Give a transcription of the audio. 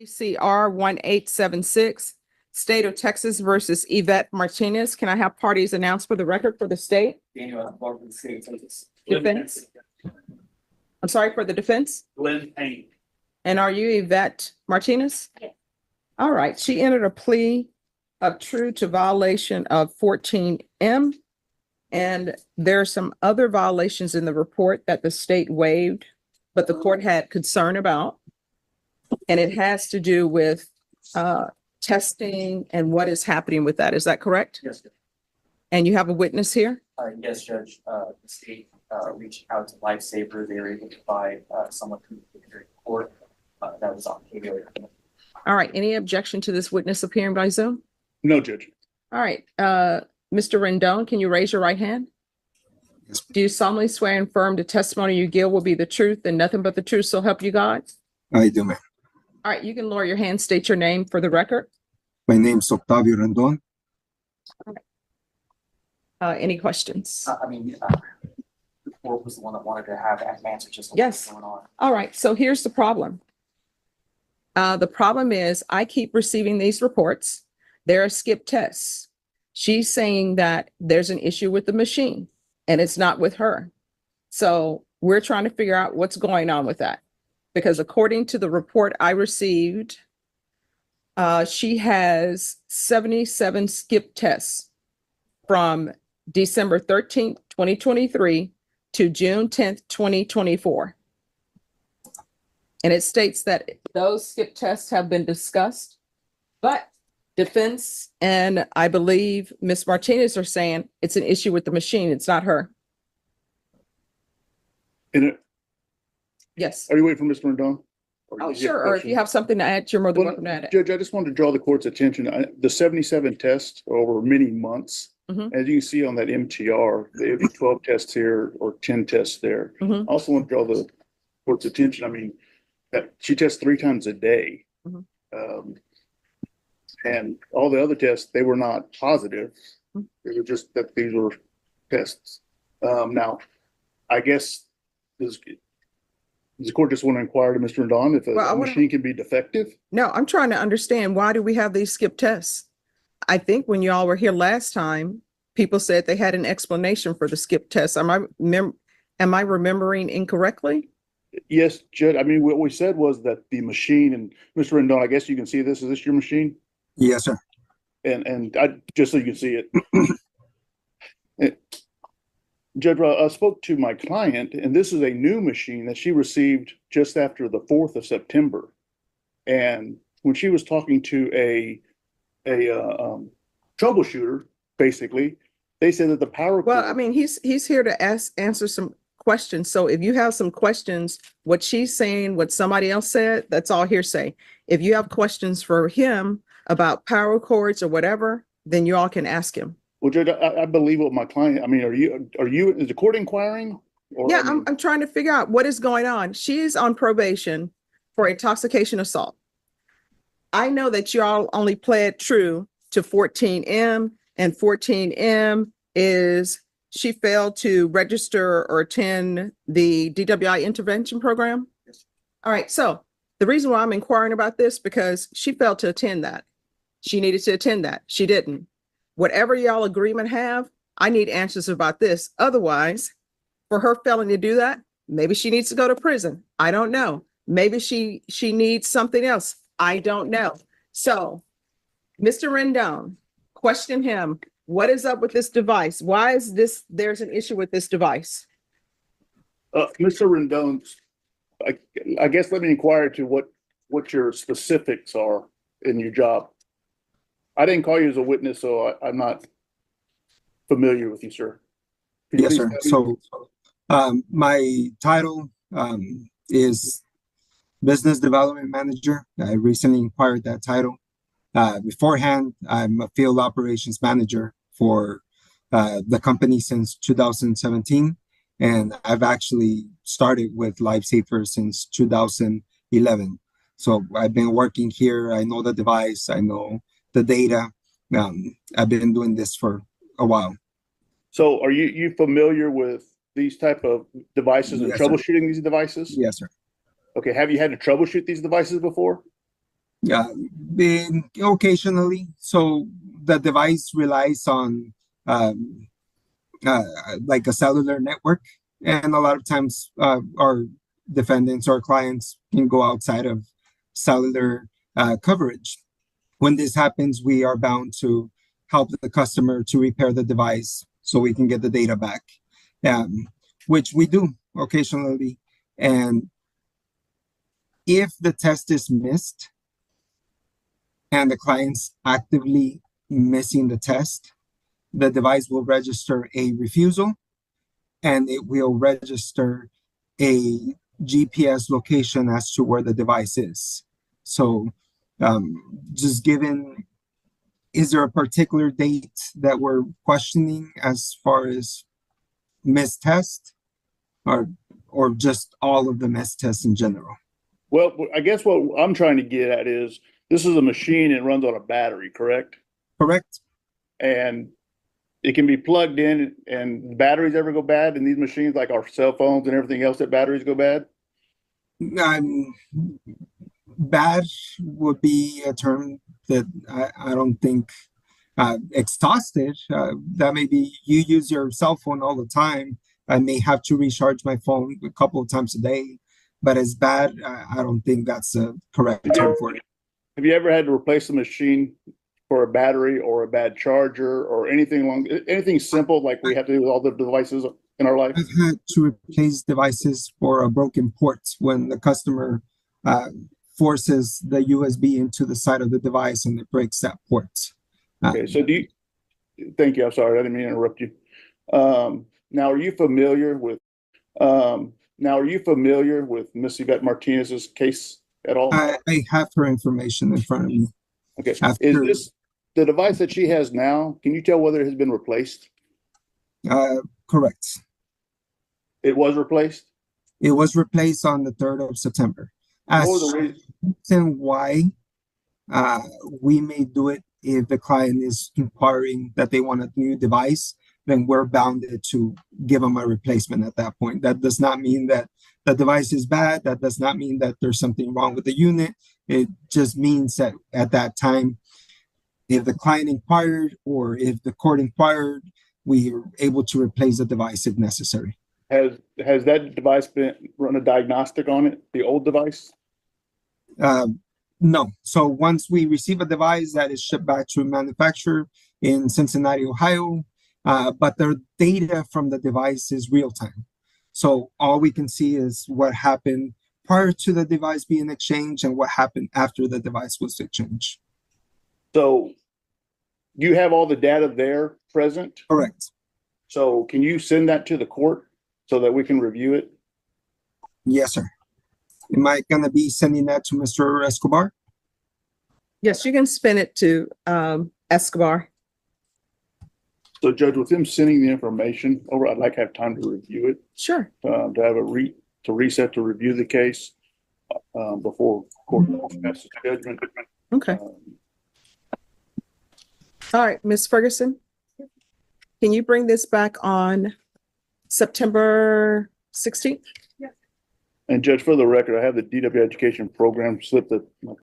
CR 1876, State of Texas versus Yvette Martinez. Can I have parties announced for the record for the state? Daniel Barber, the state of Texas. Defense? I'm sorry, for the defense? Glenn Payne. And are you Yvette Martinez? Yes. All right, she entered a plea of true to violation of 14M. And there are some other violations in the report that the state waived, but the court had concern about. And it has to do with testing and what is happening with that. Is that correct? Yes, And you have a witness here? yes, Judge. The state reached out to Lifesaver. They were able to provide someone from the court that was on video. All right, any objection to this witness appearing by Zoom? No, Judge. All right, Mr. Rendon, can you raise your right hand? Yes. Do you solemnly swear and affirm the testimony you give will be the truth and nothing but the truth, so help you God? I do, ma'am. All right, you can lower your hand, state your name for the record. My name is Octavio Rendon. Any questions? The court was the one that wanted to have answers just what Yes. was going on. All right, so here's the problem. The problem is I keep receiving these reports. There are skip tests. She's saying that there's an issue with the machine and it's not with her. So we're trying to figure out what's going on with that. Because according to the report I received, she has 77 skip tests from December 13th, 2023 to June 10th, 2024. And it states that those skip tests have been discussed, but defense and I believe Ms. Martinez are saying it's an issue with the machine. It's not her. And Yes. are you waiting for Mr. Rendon? Oh, sure. Or if you have something to add, you're more than Well, welcome to add it. Judge, I just wanted to draw the court's attention. The 77 tests over many months. Mhm. As you can see on that MTR, there would be 12 tests here or 10 tests there. Mhm. I also want to draw the court's attention. That she tests 3 times a day. Mhm. And all the other tests, they were not positive. Mhm. They were just that these were tests. Now, I guess does the court just want to inquire to Mr. Rendon if Well, I a wanna- machine can be defective? No, I'm trying to understand, why do we have these skip tests? I think when y'all were here last time, people said they had an explanation for the skip tests. Am I remembering incorrectly? Yes, Judge. What we said was that the machine, and Mr. Rendon, I guess you can see this. Is this your machine? Yes, sir. And I, just so you can see it. Judge, I spoke to my client, and this is a new machine that she received just after the 4th of September. And when she was talking to a troubleshooter, basically, they said that the power. Well, he's here to answer some questions. So if you have some questions, what she's saying, what somebody else said, that's all hearsay. If you have questions for him about power cords or whatever, then you all can ask him. Well, Judge, I believe what my client, is the court inquiring? Or, Yeah, I'm trying to figure out what is going on. She is on probation for intoxication assault. I know that y'all only pled true to 14M, and 14M is she failed to register or attend the DWI intervention program. Yes. All right, so the reason why I'm inquiring about this, because she failed to attend that. She needed to attend that. She didn't. Whatever y'all agreement have, I need answers about this. Otherwise, for her failing to do that, maybe she needs to go to prison. I don't know. Maybe she needs something else. I don't know. So, Mr. Rendon, question him. What is up with this device? Why is there's an issue with this device? Mr. Rendon, I guess let me inquire to what your specifics are in your job. I didn't call you as a witness, so I'm not familiar with you, sir. Could you Yes, please sir. tell me? So my title is Business Development Manager. I recently acquired that title. Beforehand, I'm a field operations manager for the company since 2017. And I've actually started with Lifesaver since 2011. So I've been working here. I know the device. I know the data. I've been doing this for a while. So are you familiar with these type of devices and Yes, sir. troubleshooting these devices? Yes, sir. Okay, have you had to troubleshoot these devices before? Yeah, occasionally. So the device relies on um, uh, like a cellular network, and a lot of times our defendants or clients can go outside of cellular coverage. When this happens, we are bound to help the customer to repair the device so we can get the data back, um, which we do occasionally. And if the test is missed and the client's actively missing the test, the device will register a refusal and it will register a GPS location as to where the device is. So, just given, is there a particular date that we're questioning as far as missed test, or just all of the missed tests in general? Well, I guess what I'm trying to get at is this is a machine and runs on a battery, correct? Correct. And it can be plugged in and batteries ever go bad in these machines, like our cell phones and everything else that batteries go bad? Bad would be a term that I don't think exhausted. That may be you use your cell phone all the time. I may have to recharge my phone a couple of times a day, but as bad, I don't think that's a correct term for it. Have you ever had to replace a machine for a battery or a bad charger or anything simple like we have to do with all the devices in our life? I've had to replace devices for a broken port when the customer forces the USB into the side of the device and it breaks that port. Okay, so thank you. I'm sorry, I didn't mean to interrupt you. Now, are you familiar with Miss Yvette Martinez's case at all? I have her information in front of me. Okay, is this the device that she has now? Can you tell whether it has been replaced? Correct. It was replaced? It was replaced on the 3rd of September. As What was the reason? reason why we may do it if the client is inquiring that they want a new device, then we're bounded to give them a replacement at that point. That does not mean that the device is bad. That does not mean that there's something wrong with the unit. It just means that at that time, if the client inquired or if the court inquired, we are able to replace the device if necessary. Has that device been run a diagnostic on it, the old device? No. So once we receive a device that is shipped back to a manufacturer in Cincinnati, Ohio, but the data from the device is real time. So all we can see is what happened prior to the device being exchanged and what happened after the device was exchanged. So you have all the data there present? Correct. So can you send that to the court so that we can review it? Yes, sir. Am I going to be sending that to Mr. Escobar? Yes, you can spin it to Escobar. So Judge, with him sending the information over, I'd like to have time to review it, Sure. to have to reset to review the case before court passes judgment. Okay. All right, Ms. Ferguson, can you bring this back on September 16th? And Judge, for the record, I have the DW education program slip that my